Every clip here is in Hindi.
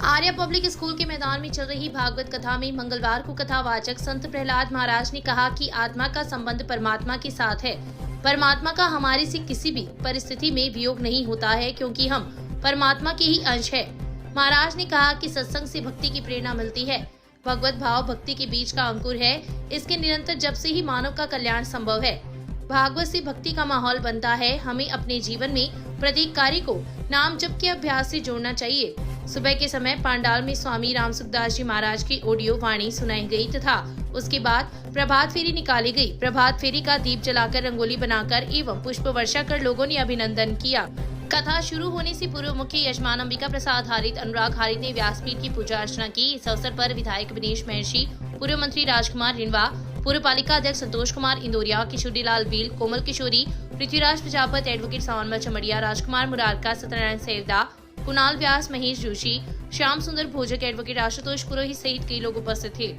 आर्या पब्लिक स्कूल के मैदान में चल रही भागवत कथा में मंगलवार को कथावाचक संत प्रहलाद महाराज ने कहा कि आत्मा का संबंध परमात्मा के साथ है। परमात्मा का हमारे से किसी भी परिस्थिति में वियोग नहीं होता है, क्योंकि हम परमात्मा के ही अंश है। महाराज ने कहा कि सत्संग से भक्ति की प्रेरणा मिलती है। भगवत भाव भक्ति के बीच का अंकुर है। इसके निरंतर जप से ही मानव का कल्याण संभव है। भागवत से भक्ति का माहौल बनता है। हमें अपने जीवन में प्रत्येक कार्य को नाम जप के अभ्यास से जोड़ना चाहिए। सुबह के समय पांडाल में स्वामी राम सुखदास जी महाराज की ऑडियो वाणी सुनाई गई तथा उसके बाद प्रभात फेरी निकाली गई। प्रभात फेरी का दीप जलाकर, रंगोली बनाकर एवं पुष्प वर्षा कर लोगों ने अभिनंदन किया। कथा शुरू होने से पूर्व मुख्य यजमान अंबिका प्रसाद हारित अनुराग हारित ने व्यासपीठ की पूजा अर्चना की। इस अवसर पर विधायक विनेश महर्षि, पूर्व मंत्री राजकुमार रिनवा, पूर्व पालिका अध्यक्ष संतोष कुमार इंदौरिया, किशोरीलाल बील, कोमल किशोरी, पृथ्वीराज प्रजापति, एडवोकेट सावनमल चमड़िया, राजकुमार मुरारका, सत्यनारायण सेवदा, कुणाल व्यास, महेश जोशी, श्याम सुंदर भोजक, एडवोकेट आशुतोष पुरोहित सहित कई लोग उपस्थित थे।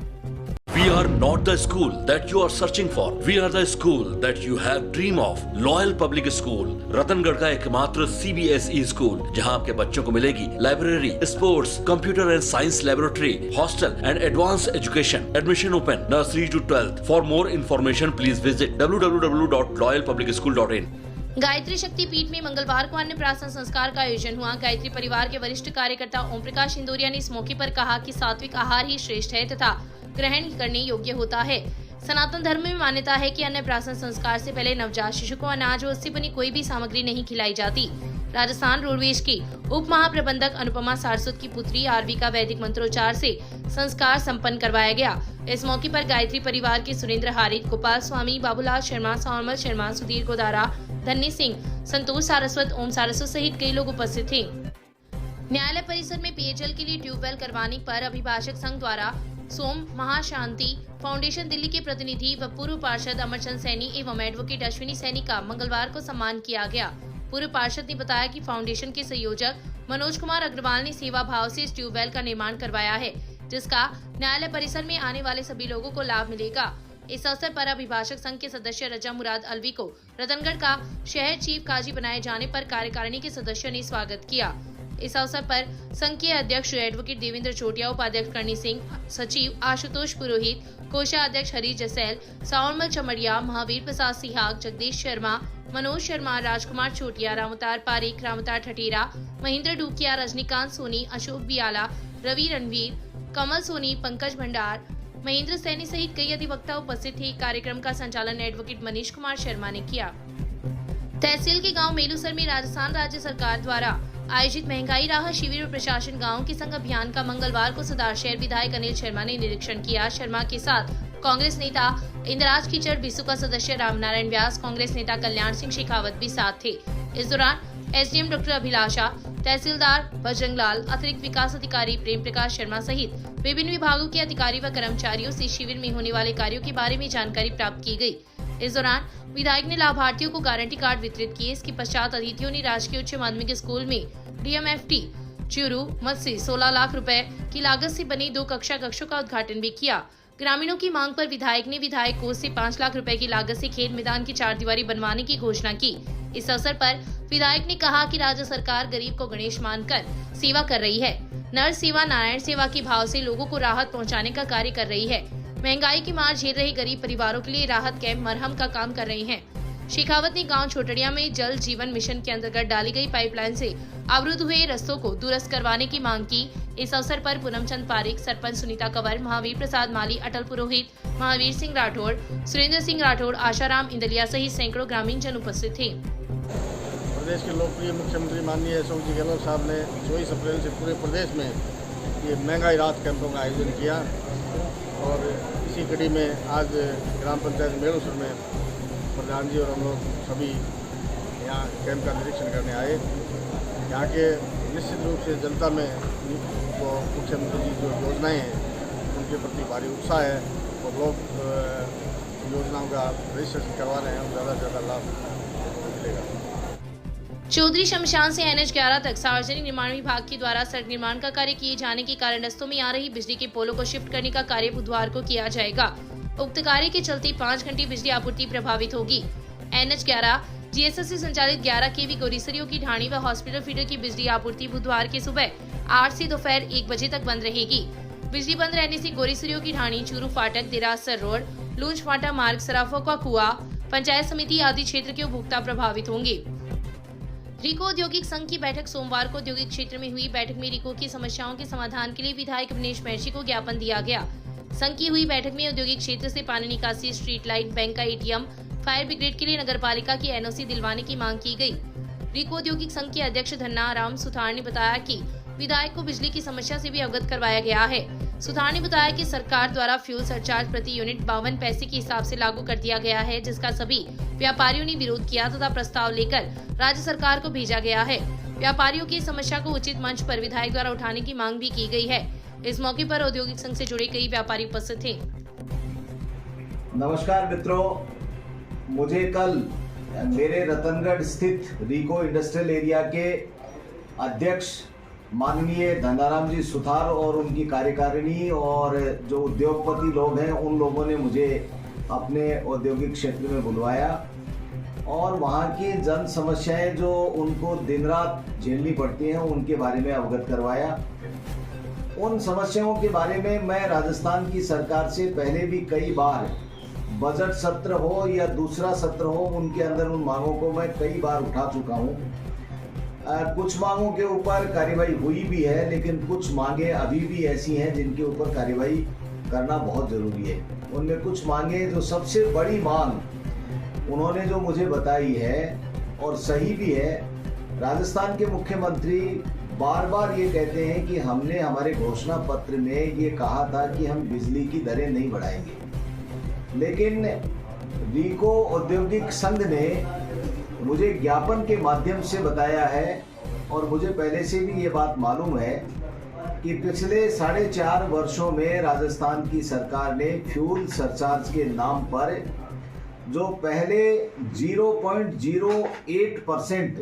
We are not the school that you are searching for. We are the school that you have dream of. Loyal Public School, Ratangarh का एकमात्र CBSE स्कूल, जहां आपके बच्चों को मिलेगी library, sports, computer and science laboratory, hostel and advance education. Admission open nursery to 12th. For more information, please visit www.loyalpublicschool.in. Gayatri Shakti Peeth में मंगलवार को अन्नप्राशन संस्कार का आयोजन हुआ। गायत्री परिवार के वरिष्ठ कार्यकर्ता ओम प्रकाश इंदौरिया ने इस मौके पर कहा कि सात्विक आहार ही श्रेष्ठ है तथा ग्रहण करने योग्य होता है। सनातन धर्म में मान्यता है कि अन्नप्राशन संस्कार से पहले नवजात शिशु को अनाज और उससे बनी कोई भी सामग्री नहीं खिलाई जाती। राजस्थान रोडवेज की उप महाप्रबंधक अनुपमा सारस्वत की पुत्री आरवी का वैदिक मंत्रोच्चार से संस्कार संपन्न करवाया गया। इस मौके पर गायत्री परिवार के सुरेंद्र हारित, गोपाल स्वामी, बाबूलाल शर्मा, सावनमल शर्मा, सुधीर गोदारा, धन्नी सिंह, संतोष सारस्वत, ओम सारस्वत सहित कई लोग उपस्थित थे। न्यायालय परिसर में पेयजल के लिए ट्यूबवेल करवाने पर अभिभाषक संघ द्वारा सोम महाशांति फाउंडेशन दिल्ली के प्रतिनिधि व पूर्व पार्षद अमरचंद सैनी एवं एडवोकेट अश्विनी सैनी का मंगलवार को सम्मान किया गया। पूर्व पार्षद ने बताया कि फाउंडेशन के संयोजक मनोज कुमार अग्रवाल ने सेवा भाव से इस ट्यूबवेल का निर्माण करवाया है, जिसका न्यायालय परिसर में आने वाले सभी लोगों को लाभ मिलेगा। इस अवसर पर अभिभाषक संघ के सदस्य रजा मुराद अलवी को रतनगढ़ का शहर चीफ काजी बनाए जाने पर कार्यकारिणी के सदस्यों ने स्वागत किया। इस अवसर पर संघ के अध्यक्ष एडवोकेट देवेंद्र चोटिया, उपाध्यक्ष करणी सिंह, सचिव आशुतोष पुरोहित, कोषाध्यक्ष हरीश जसैल, सावनमल चमड़िया, महावीर प्रसाद सिहाग, जगदीश शर्मा, मनोज शर्मा, राजकुमार छोटिया, रामतार पारिक, रामतार ठटेरा, महेंद्र डूकिया, रजनीकांत सोनी, अशोक बियाला, रवि रणवीर, कमल सोनी, पंकज भंडार, महेंद्र सैनी सहित कई अधिवक्ता उपस्थित थे। कार्यक्रम का संचालन एडवोकेट मनीष कुमार शर्मा ने किया। तहसील के गांव मेलूसर में राजस्थान राज्य सरकार द्वारा आयोजित महंगाई राहत शिविर और प्रशासन गांव के संग अभियान का मंगलवार को सदार शहर विधायक अनिल शर्मा ने निरीक्षण किया। शर्मा के साथ कांग्रेस नेता इंदिराज कीचड़, बिसु का सदस्य रामनारायण व्यास, कांग्रेस नेता कल्याण सिंह शेखावत भी साथ थे। इस दौरान एसडीएम डॉक्टर अभिलाषा, तहसीलदार बजरंगलाल, अतिरिक्त विकास अधिकारी प्रेम प्रकाश शर्मा सहित विभिन्न विभागों के अधिकारी व कर्मचारियों से शिविर में होने वाले कार्यों के बारे में जानकारी प्राप्त की गई। इस दौरान विधायक ने लाभार्थियों को गारंटी कार्ड वितरित किए। इसके पश्चात अतिथियों ने राजकीय उच्च माध्यमिक स्कूल में डीएमएफटी चूरू मद से 16 लाख रुपए की लागत से बनी 2 कक्षा कक्षों का उद्घाटन भी किया। ग्रामीणों की मांग पर विधायक ने विधायक कोष से 5 लाख रुपए की लागत से खेल मैदान की 4 दीवारी बनवाने की घोषणा की। इस अवसर पर विधायक ने कहा कि राज्य सरकार गरीब को गणेश मानकर सेवा कर रही है। नर सेवा नारायण सेवा के भाव से लोगों को राहत पहुंचाने का कार्य कर रही है। महंगाई की मार झेल रहे गरीब परिवारों के लिए राहत कैंप मरहम का काम कर रहे हैं। शेखावत ने गांव छोटड़िया में जल जीवन मिशन के अंतर्गत डाली गई पाइपलाइन से अवरुद्ध हुए रस्तों को दुरुस्त करवाने की मांग की। इस अवसर पर पूनमचंद पारिक, सरपंच सुनीता कंवर, महावीर प्रसाद माली, अटल पुरोहित, महावीर सिंह राठौड़, सुरेंद्र सिंह राठौड़, आशाराम इंदलिया सहित सैकड़ों ग्रामीण जन उपस्थित थे। प्रदेश के लोकप्रिय मुख्यमंत्री माननीय अशोक जी गहलोत साहब ने 24 अप्रैल से पूरे प्रदेश में ये महंगाई राहत कैंपों का आयोजन किया और इसी कड़ी में आज ग्राम पंचायत मेलूसर में प्रधान जी और हम लोग सभी यहाँ कैंप का निरीक्षण करने आए। यहाँ के निश्चित रूप से जनता में जो मुख्यमंत्री जी जो योजनाएं हैं उनके प्रति भारी उत्साह है और लोग योजनाओं का रजिस्ट्रेशन करवा रहे हैं और ज़्यादा से ज़्यादा लाभ मिलेगा। चौधरी शमशान से NH 11 तक सार्वजनिक निर्माण विभाग के द्वारा सड़क निर्माण का कार्य किए जाने के कारण रस्तों में आ रही बिजली के पोलों को शिफ्ट करने का कार्य बुधवार को किया जाएगा। उक्त कार्य के चलते 5 घंटे बिजली आपूर्ति प्रभावित होगी। NH 11 जीएसएससी संचालित 11 केवी गोरीसरियों की ढाणी व हॉस्पिटल फीडर की बिजली आपूर्ति बुधवार के सुबह 8 से दोपहर 1 बजे तक बंद रहेगी। बिजली बंद रहने से गोरीसरियों की ढाणी, चूरू फाटक, दिरासर रोड, लूंज फाटा मार्ग, सराफों का कुआ, पंचायत समिति आदि क्षेत्र के उपभोक्ता प्रभावित होंगे। रीको औद्योगिक संघ की बैठक सोमवार को औद्योगिक क्षेत्र में हुई। बैठक में रीको की समस्याओं के समाधान के लिए विधायक अवनीश महर्षि को ज्ञापन दिया गया। संघ की हुई बैठक में औद्योगिक क्षेत्र से पानी निकासी, स्ट्रीट लाइट, बैंक का एटीएम, फायर ब्रिगेड के लिए नगरपालिका की एनओसी दिलवाने की मांग की गई। रीको औद्योगिक संघ के अध्यक्ष धन्ना राम सुथार ने बताया कि विधायक को बिजली की समस्या से भी अवगत करवाया गया है। सुथार ने बताया कि सरकार द्वारा फ्यूल सरचार्ज प्रति यूनिट 52 पैसे के हिसाब से लागू कर दिया गया है, जिसका सभी व्यापारियों ने विरोध किया तथा प्रस्ताव लेकर राज्य सरकार को भेजा गया है। व्यापारियों की समस्या को उचित मंच पर विधायक द्वारा उठाने की मांग भी की गई है। इस मौके पर औद्योगिक संघ से जुड़े कई व्यापारी उपस्थित थे। नमस्कार मित्रों, मुझे कल मेरे रतनगढ़ स्थित रीको इंडस्ट्रियल एरिया के अध्यक्ष माननीय धन्नाराम जी सुथार और उनकी कार्यकारिणी और जो उद्योगपति लोग हैं उन लोगों ने मुझे अपने औद्योगिक क्षेत्र में बुलवाया और वहाँ की जन समस्याएं जो उनको दिन रात झेलनी पड़ती हैं उनके बारे में अवगत करवाया। उन समस्याओं के बारे में मैं राजस्थान की सरकार से पहले भी कई बार बजट सत्र हो या दूसरा सत्र हो, उनके अंदर उन मांगों को मैं कई बार उठा चुका हूँ। कुछ मांगों के ऊपर कार्यवाही हुई भी है, लेकिन कुछ मांगे अभी भी ऐसी हैं जिनके ऊपर कार्यवाही करना बहुत ज़रूरी है। उनमें कुछ मांगे, जो सबसे बड़ी मांग उन्होंने जो मुझे बताई है और सही भी है, राजस्थान के मुख्यमंत्री बार बार ये कहते हैं कि हमने हमारे घोषणा पत्र में ये कहा था कि हम बिजली की दरें नहीं बढ़ाएंगे, लेकिन रीको औद्योगिक संघ ने मुझे ज्ञापन के माध्यम से बताया है और मुझे पहले से भी ये बात मालूम है कि पिछले 4.5 वर्षों में राजस्थान की सरकार ने फ्यूल सरचार्ज के नाम पर जो पहले 0.08%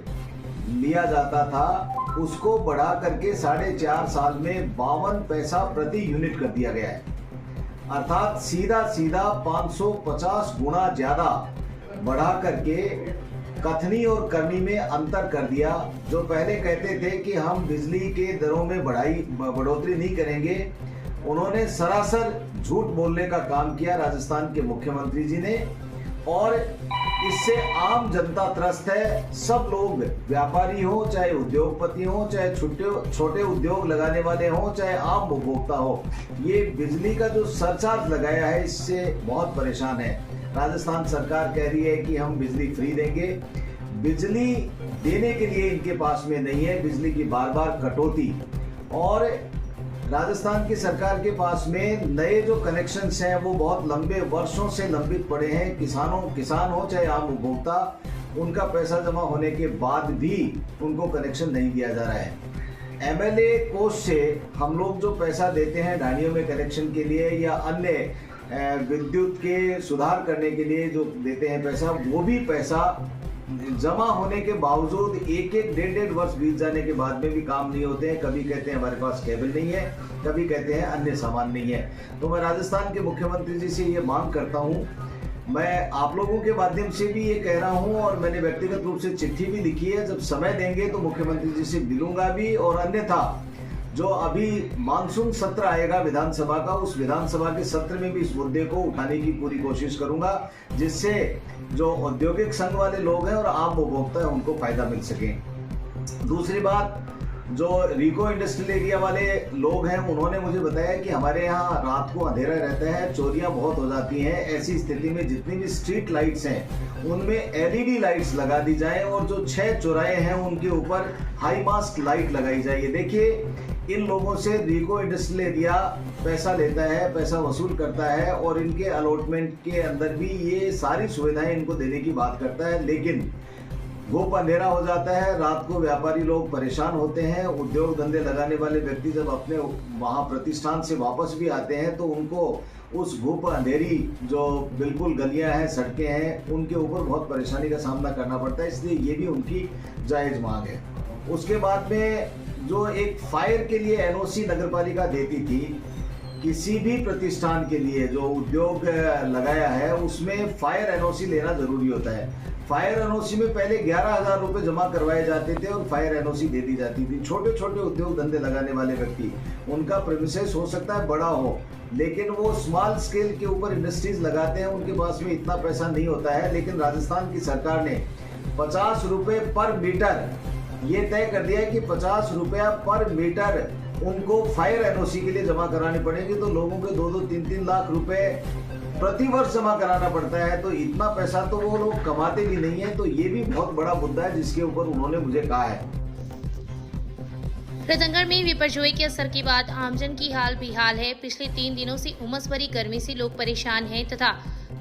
लिया जाता था उसको बढ़ा करके 4.5 साल में 52 पैसा प्रति यूनिट कर दिया गया है। अर्थात सीधा 550 गुना ज़्यादा बढ़ा करके कथनी और करनी में अंतर कर दिया। जो पहले कहते थे कि हम बिजली के दरों में बढ़ोतरी नहीं करेंगे, उन्होंने सरासर झूठ बोलने का काम किया राजस्थान के मुख्यमंत्री जी ने, और इससे आम जनता त्रस्त है। सब लोग, व्यापारी हो, चाहे उद्योगपति हो, चाहे छोटे उद्योग लगाने वाले हो, चाहे आम उपभोक्ता हो, ये बिजली का जो सरचार्ज लगाया है इससे बहुत परेशान है। राजस्थान सरकार कह रही है कि हम बिजली फ्री देंगे, बिजली देने के लिए इनके पास में नहीं है, बिजली की बार बार कटौती, और राजस्थान की सरकार के पास में नए जो कनेक्शंस हैं वो बहुत लंबे वर्षों से लंबित पड़े हैं। किसान हो चाहे आम उपभोक्ता, उनका पैसा जमा होने के बाद भी उनको कनेक्शन नहीं दिया जा रहा है। एमएलए कोष से हम लोग जो पैसा देते हैं ढाणियों में कनेक्शन के लिए या अन्य विद्युत के सुधार करने के लिए जो देते हैं पैसा, वो भी पैसा जमा होने के बावजूद 1-1, 1.5 वर्ष बीत जाने के बाद में भी काम नहीं होते हैं। कभी कहते हैं हमारे पास केबल नहीं है, कभी कहते हैं अन्य सामान नहीं है। तो मैं राजस्थान के मुख्यमंत्री जी से ये मांग करता हूँ, मैं आप लोगों के माध्यम से भी ये कह रहा हूँ और मैंने व्यक्तिगत रूप से चिट्ठी भी लिखी है। जब समय देंगे तो मुख्यमंत्री जी से मिलूंगा भी, और अन्यथा जो अभी मानसून सत्र आएगा विधानसभा का, उस विधानसभा के सत्र में भी इस मुद्दे को उठाने की पूरी कोशिश करूंगा, जिससे जो औद्योगिक संघ वाले लोग हैं और आम उपभोक्ता है उनको फायदा मिल सके। दूसरी बात, जो रीको इंडस्ट्रियल एरिया वाले लोग हैं उन्होंने मुझे बताया कि हमारे यहाँ रात को अंधेरा रहता है, चोरियां बहुत हो जाती हैं। ऐसी स्थिति में जितनी भी स्ट्रीट लाइट्स हैं उनमें एलईडी लाइट्स लगा दी जाए और जो 6 चौराहे हैं उनके ऊपर हाई मास्ट लाइट लगाई जाए। देखिए, इन लोगों से रीको इंडस्ट्रियल एरिया पैसा लेता है, पैसा वसूल करता है और इनके अलॉटमेंट के अंदर भी ये सारी सुविधाएं इनको देने की बात करता है, लेकिन गुप अंधेरा हो जाता है। रात को व्यापारी लोग परेशान होते हैं। उद्योग धंधे लगाने वाले व्यक्ति जब अपने वहाँ प्रतिष्ठान से वापस भी आते हैं तो उनको उस गुप अंधेरी जो बिल्कुल गलियां हैं, सड़कें हैं, उनके ऊपर बहुत परेशानी का सामना करना पड़ता है। इसलिए ये भी उनकी जायज़ मांग है। उसके बाद में जो एक फायर के लिए एनओसी नगरपालिका देती थी, किसी भी प्रतिष्ठान के लिए जो उद्योग लगाया है उसमें फायर एनओसी लेना जरूरी होता है। फायर एनओसी में पहले 11,000 रुपए जमा करवाए जाते थे और फायर एनओसी दे दी जाती थी। छोटे छोटे उद्योग धंधे लगाने वाले व्यक्ति, उनका प्रेमिसेस हो सकता है बड़ा हो, लेकिन वो स्मॉल स्केल के ऊपर इंडस्ट्रीज लगाते हैं, उनके पास में इतना पैसा नहीं होता है। लेकिन राजस्थान की सरकार ने 50 रुपए पर मीटर ये तय कर दिया है कि 50 रुपया पर मीटर उनको फायर एनओसी के लिए जमा करानी पड़ेगी। तो लोगों के 2-2, 3-3 लाख रुपए प्रति वर्ष जमा कराना पड़ता है। तो इतना पैसा तो वो लोग कमाते भी नहीं है। तो ये भी बहुत बड़ा मुद्दा है जिसके ऊपर उन्होंने मुझे कहा है। रतनगढ़ में विपर्जोय के असर के बाद आमजन की हाल बेहाल है। पिछले 3 दिनों से उमस भरी गर्मी से लोग परेशान हैं तथा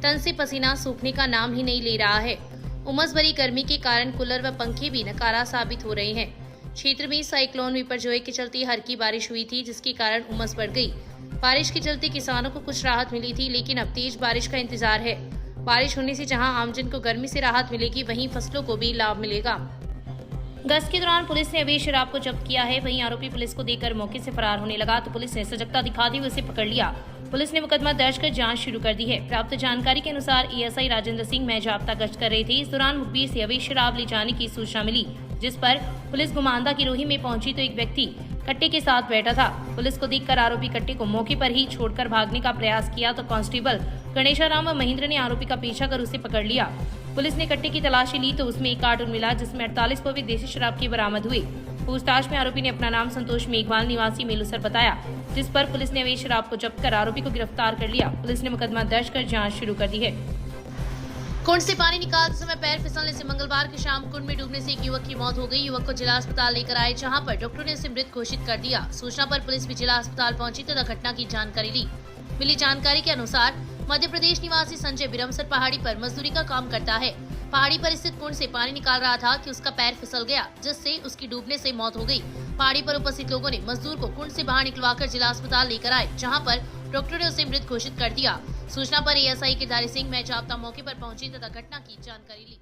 तन से पसीना सूखने का नाम ही नहीं ले रहा है। उमस भरी गर्मी के कारण कूलर व पंखे भी नकारा साबित हो रहे हैं। क्षेत्र में साइक्लोन विपर्जोय के चलते हल्की बारिश हुई थी, जिसके कारण उमस बढ़ गई। बारिश के चलते किसानों को कुछ राहत मिली थी, लेकिन अब तेज बारिश का इंतजार है। बारिश होने से जहां आमजन को गर्मी से राहत मिलेगी, वहीं फसलों को भी लाभ मिलेगा। गश्त के दौरान पुलिस ने अवैध शराब को जब्त किया है। वहीं आरोपी पुलिस को देखकर मौके से फरार होने लगा तो पुलिस ने सजगता दिखाते हुए उसे पकड़ लिया। पुलिस ने मुकदमा दर्ज कर जांच शुरू कर दी है। प्राप्त जानकारी के अनुसार एएसआई राजेंद्र सिंह जाब्ता गश्त कर रहे थे। इस दौरान मुखबिर से अवैध शराब ले जाने की सूचना मिली, जिस पर पुलिस गुमांदा गिरोही में पहुंची तो एक व्यक्ति कट्टे के साथ बैठा था। पुलिस को देखकर आरोपी कट्टे को मौके पर ही छोड़कर भागने का प्रयास किया तो कांस्टेबल गणेशाराम व महेंद्र ने आरोपी का पीछा कर उसे पकड़ लिया। पुलिस ने कट्टे की तलाशी ली तो उसमें एक कार्टून मिला, जिसमें 48 पवित्र देसी शराब की बरामद हुई। पूछताछ में आरोपी ने अपना नाम संतोष मेघवाल निवासी मेलुसर बताया, जिस पर पुलिस ने अवैध शराब को जब्त कर आरोपी को गिरफ्तार कर लिया। पुलिस ने मुकदमा दर्ज कर जांच शुरू कर दी है। कुंड से पानी निकालते समय पैर फिसलने से मंगलवार की शाम कुंड में डूबने से एक युवक की मौत हो गई। युवक को जिला अस्पताल लेकर आए, जहां पर डॉक्टर ने उसे मृत घोषित कर दिया। सूचना पर पुलिस भी जिला अस्पताल पहुंची तथा घटना की जानकारी ली। मिली जानकारी के अनुसार मध्य प्रदेश निवासी संजय बिरमसर पहाड़ी पर मजदूरी का काम करता है। पहाड़ी पर स्थित कुंड से पानी निकाल रहा था कि उसका पैर फिसल गया, जिससे उसकी डूबने से मौत हो गई। पहाड़ी पर उपस्थित लोगों ने मजदूर को कुंड से बाहर निकलवाकर जिला अस्पताल लेकर आए, जहां पर डॉक्टर ने उसे मृत घोषित कर दिया। सूचना पर एएसआई केदारी सिंह जाब्ता मौके पर पहुंची तथा घटना की जानकारी ली।